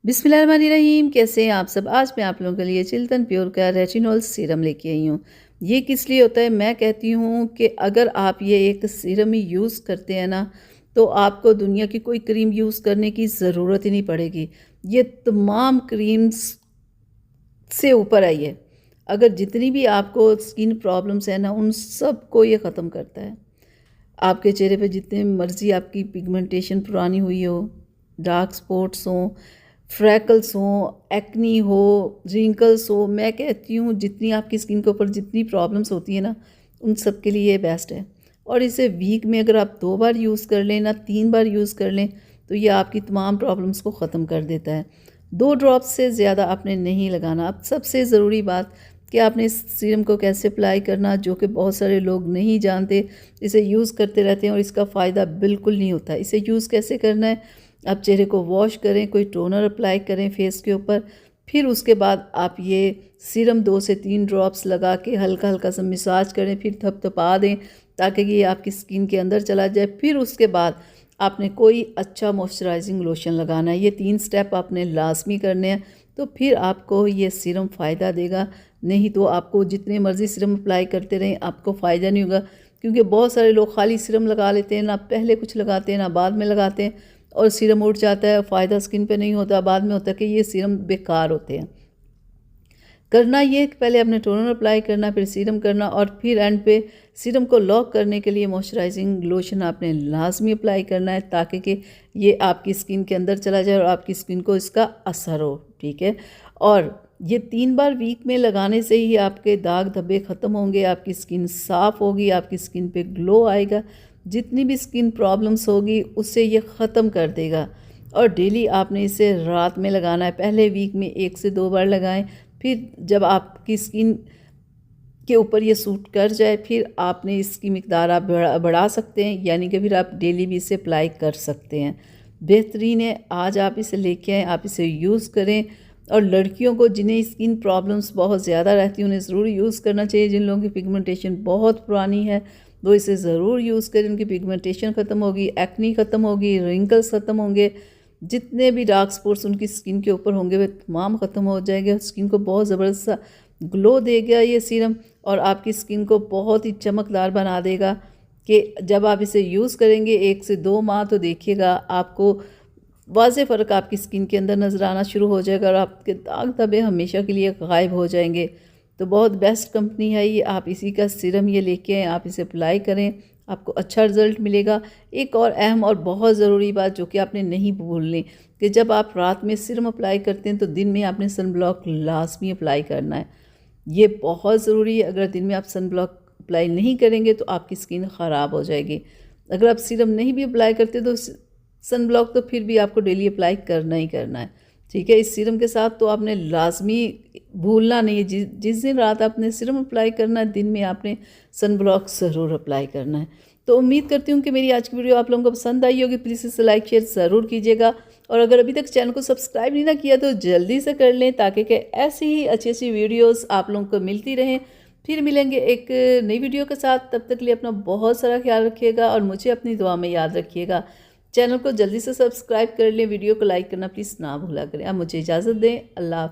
बिस्मिल्लाहिर्रहमानिर्रहीम। कैसे हैं आप सब। आज मैं आप लोगों के लिए चिल्तन प्योर का रेटिनॉल सीरम लेके आई हूँ। ये किस लिए होता है, मैं कहती हूँ कि अगर आप ये एक सीरम ही यूज़ करते हैं ना, तो आपको दुनिया की कोई क्रीम यूज़ करने की ज़रूरत ही नहीं पड़ेगी। ये तमाम क्रीम्स से ऊपर आई है। अगर जितनी भी आपको स्किन प्रॉब्लम्स हैं ना, उन सब को ये ख़त्म करता है। आपके चेहरे पे जितने मर्ज़ी आपकी पिगमेंटेशन पुरानी हुई हो, डार्क स्पॉट्स हों, फ्रैकल्स हों, एक्नी हो, रिंकल्स हो, मैं कहती हूँ जितनी आपकी स्किन के ऊपर जितनी प्रॉब्लम्स होती हैं ना, उन सब के लिए ये बेस्ट है। और इसे वीक में अगर आप 2 बार यूज़ कर लें ना 3 बार यूज़ कर लें, तो ये आपकी तमाम प्रॉब्लम्स को ख़त्म कर देता है। 2 ड्रॉप्स से ज़्यादा आपने नहीं लगाना। अब सबसे ज़रूरी बात कि आपने इस सीरम को कैसे अप्लाई करना, जो कि बहुत सारे लोग नहीं जानते, इसे यूज़ करते रहते हैं और इसका फ़ायदा बिल्कुल नहीं होता। इसे यूज़ कैसे करना है, आप चेहरे को वॉश करें, कोई टोनर अप्लाई करें फेस के ऊपर, फिर उसके बाद आप ये सीरम 2 से 3 ड्रॉप्स लगा के हल्का हल्का सा मसाज करें, फिर थपथपा दें ताकि ये आपकी स्किन के अंदर चला जाए। फिर उसके बाद आपने कोई अच्छा मॉइस्चराइजिंग लोशन लगाना है। ये 3 स्टेप आपने लाजमी करने हैं, तो फिर आपको ये सीरम फ़ायदा देगा। नहीं तो आपको जितने मर्ज़ी सीरम अप्लाई करते रहें, आपको फ़ायदा नहीं होगा। क्योंकि बहुत सारे लोग खाली सीरम लगा लेते हैं, ना पहले कुछ लगाते हैं ना बाद में लगाते हैं, और सीरम उठ जाता है, फ़ायदा स्किन पे नहीं होता। बाद में होता है कि ये सीरम बेकार होते हैं। करना ये है कि पहले आपने टोनर अप्लाई करना, फिर सीरम करना, और फिर एंड पे सीरम को लॉक करने के लिए मॉइस्चराइजिंग लोशन आपने लाजमी अप्लाई करना है, ताकि कि ये आपकी स्किन के अंदर चला जाए और आपकी स्किन को इसका असर हो। ठीक है। और ये 3 बार वीक में लगाने से ही आपके दाग धब्बे ख़त्म होंगे, आपकी स्किन साफ़ होगी, आपकी स्किन पे ग्लो आएगा। जितनी भी स्किन प्रॉब्लम्स होगी उससे ये ख़त्म कर देगा। और डेली आपने इसे रात में लगाना है। पहले वीक में 1 से 2 बार लगाएं, फिर जब आपकी स्किन के ऊपर ये सूट कर जाए, फिर आपने इसकी मिकदार आप बढ़ा सकते हैं, यानी कि फिर आप डेली भी इसे अप्लाई कर सकते हैं। बेहतरीन है। आज आप इसे लेके आएँ, आप इसे यूज़ करें। और लड़कियों को जिन्हें स्किन प्रॉब्लम्स बहुत ज़्यादा रहती हैं, उन्हें ज़रूर यूज़ करना चाहिए। जिन लोगों की पिगमेंटेशन बहुत पुरानी है, वो इसे ज़रूर यूज़ करें। उनकी पिगमेंटेशन ख़त्म होगी, एक्नी ख़त्म होगी, रिंकल्स ख़त्म होंगे, जितने भी डार्क स्पॉट्स उनकी स्किन के ऊपर होंगे वे तमाम ख़त्म हो जाएंगे। स्किन को बहुत ज़बरदस्त सा ग्लो देगा ये सीरम, और आपकी स्किन को बहुत ही चमकदार बना देगा। कि जब आप इसे यूज़ करेंगे 1 से 2 माह, तो देखिएगा आपको वाज़ेह फ़र्क आपकी स्किन के अंदर नज़र आना शुरू हो जाएगा, और आपके दाग धब्बे हमेशा के लिए गायब हो जाएंगे। तो बहुत बेस्ट कंपनी है ये। आप इसी का सीरम ये लेके आएँ, आप इसे अप्लाई करें, आपको अच्छा रिज़ल्ट मिलेगा। एक और अहम और बहुत ज़रूरी बात जो कि आपने नहीं भूलनी, कि जब आप रात में सीरम अप्लाई करते हैं, तो दिन में आपने सन ब्लॉक लाजमी अप्लाई करना है। ये बहुत ज़रूरी है। अगर दिन में आप सन ब्लॉक अप्लाई नहीं करेंगे तो आपकी स्किन ख़राब हो जाएगी। अगर आप सीरम नहीं भी अप्लाई करते, तो सन ब्लॉक तो फिर भी आपको डेली अप्लाई करना ही करना है। ठीक है। इस सीरम के साथ तो आपने लाजमी भूलना नहीं है, जिस दिन रात आपने सीरम अप्लाई करना है, दिन में आपने सन ब्लॉक ज़रूर अप्लाई करना है। तो उम्मीद करती हूँ कि मेरी आज की वीडियो आप लोगों को पसंद आई होगी। प्लीज़ इसे लाइक शेयर ज़रूर कीजिएगा, और अगर अभी तक चैनल को सब्सक्राइब नहीं ना किया तो जल्दी से कर लें, ताकि कि ऐसी ही अच्छी अच्छी वीडियोस आप लोगों को मिलती रहें। फिर मिलेंगे एक नई वीडियो के साथ। तब तक के लिए अपना बहुत सारा ख्याल रखिएगा, और मुझे अपनी दुआ में याद रखिएगा। चैनल को जल्दी से सब्सक्राइब कर लें, वीडियो को लाइक करना प्लीज़ ना भूला करें। अब मुझे इजाज़त दें। अल्लाह हाफ़िज़।